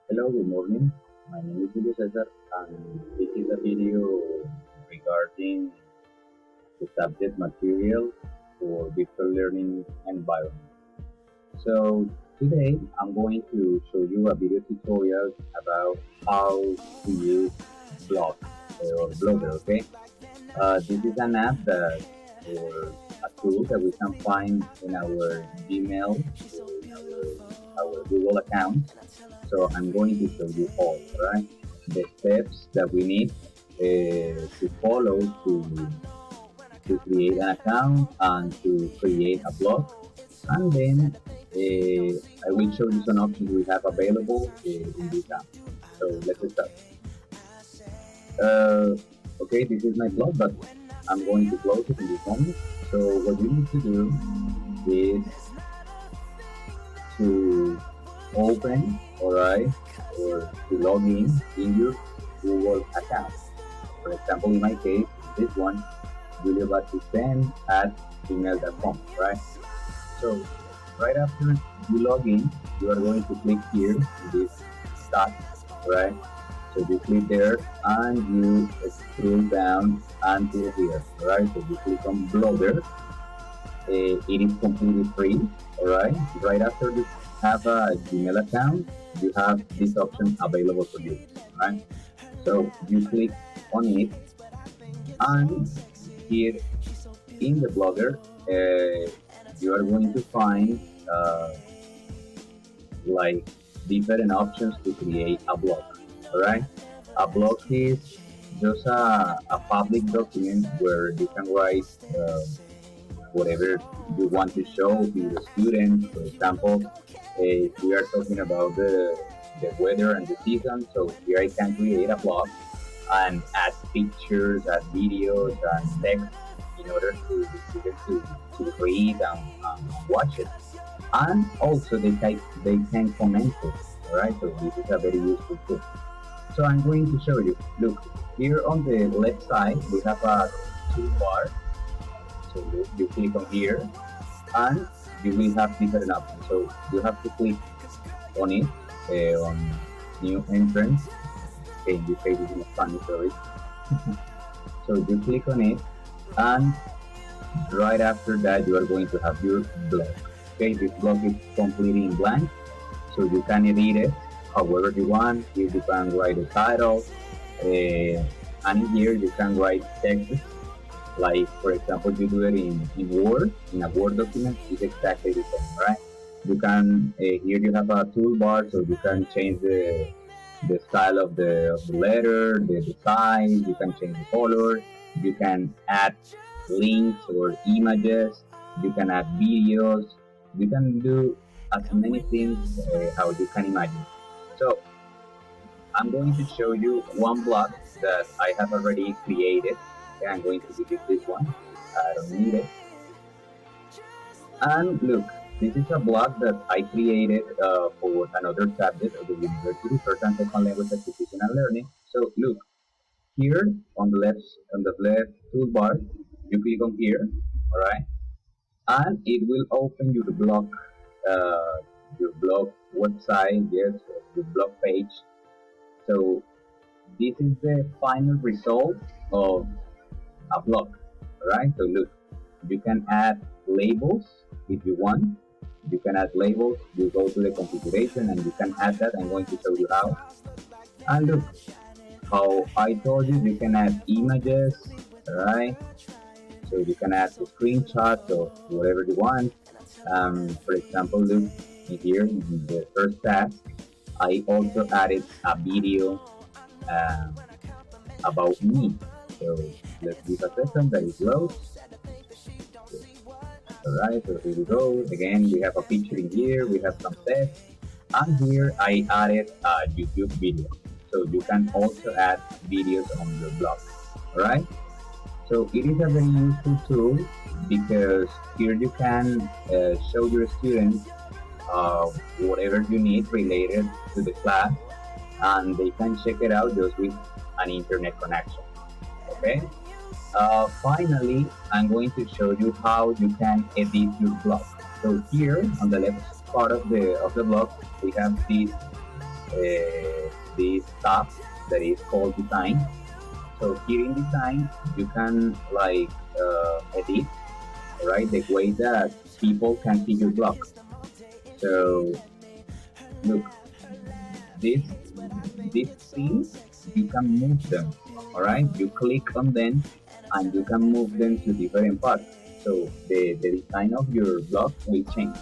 Hello, good morning. My name is Julio Cesar, and this is a video regarding the subject material for virtual learning environment. So today I'm going to show you a video tutorial about how to use Blog or Blogger. Okay, this is an app that or a tool that we can find in our Gmail or in our Google account. So I'm going to show you all, right? The steps that we need to follow to create an account and to create a blog. And then I will show you some options we have available in this app. So let's start. Uh, okay, this is my blog, but I'm going to close it in this moment. So what you need to do is to open, alright, or to log in your Google account. For example, in my case, this one, juliobatisten at gmail.com, right? So, right after you log in, you are going to click here in this dot, right? So you click there and you scroll down until here, right? So you click on Blogger. It is completely free, alright? Right after you have a Gmail account, you have this option available for you, right? So you click on it, and here in the Blogger, you are going to find uh, like different options to create a blog. All right, a blog is just a public document where you can write whatever you want to show to the students. For example, if we are talking about the weather and the season, so here I can create a blog and add pictures, add videos, and text in order to the students to read and watch it. And also they can comment it. All right, so this is a very useful tool. So I'm going to show you. Look, here on the left side we have a toolbar. So you click on here, and you will have different options. So you have to click on it on new entrance. Okay, in this case it's in Spanish, sorry. So you click on it, and right after that you are going to have your blog. Okay, this blog is completely in blank, so you can edit it however you want. Here you can write a title, and in here you can write text. Like for example, you do it in Word, in a Word document, it's exactly the same, right? You can here you have a toolbar, so you can change the style of the letter, the size. You can change the color. You can add links or images. You can add videos. You can do as many things how you can imagine. So I'm going to show you one blog that I have already created. Okay, I'm going to delete this one. I don't need it. And look, this is a blog that I created for another subject of the university, first and second language acquisition and learning. So look, here on the left toolbar, you click on here, all right, and it will open uh, your blog website, yes, your blog page. So this is the final result of a blog, all right. So look, you can add labels if you want. You can add labels. You go to the configuration and you can add that. I'm going to show you how. And look, how I told you, you can add images, right? So you can add the screenshots of whatever you want. For example, look in here in the first tab, I also added a video um, about me. So let's give a second that it loads. Alright, so here we go. Again, we have a picture in here, we have some text, and here I added a YouTube video. So you can also add videos on your blog. Alright, so it is a very useful tool because here you can show your students whatever you need related to the class, and they can check it out just with an internet connection. Okay. Finally, I'm going to show you how you can edit your blog. So here on the left part of the blog, we have this this tab that is called design. So here in design, you can like edit, right, the way that people can see your blog. So look, these these things you can move them. All right, you click on them and you can move them to different parts. So the design of your blog will change.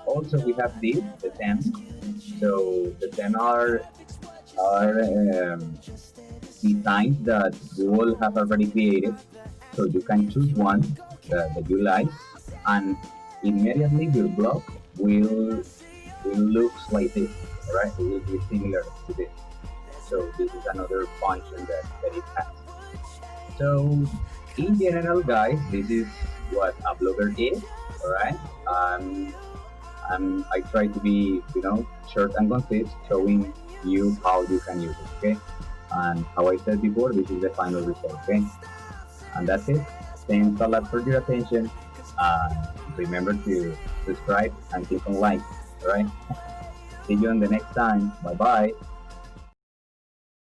Also, we have this the theme. So the theme are designs that Google have already created. So you can choose one that you like, and immediately your blog will will looks like this. All right, it will be similar to this. So this is another function that it has. So in general, guys, this is what a blogger is. All right. I try to be, short and concise, showing you how you can use it. Okay. And how I said before, this is the final result. Okay. And that's it. Thanks a lot for your attention. Remember to subscribe and click on like. All right. See you on the next time. Bye bye.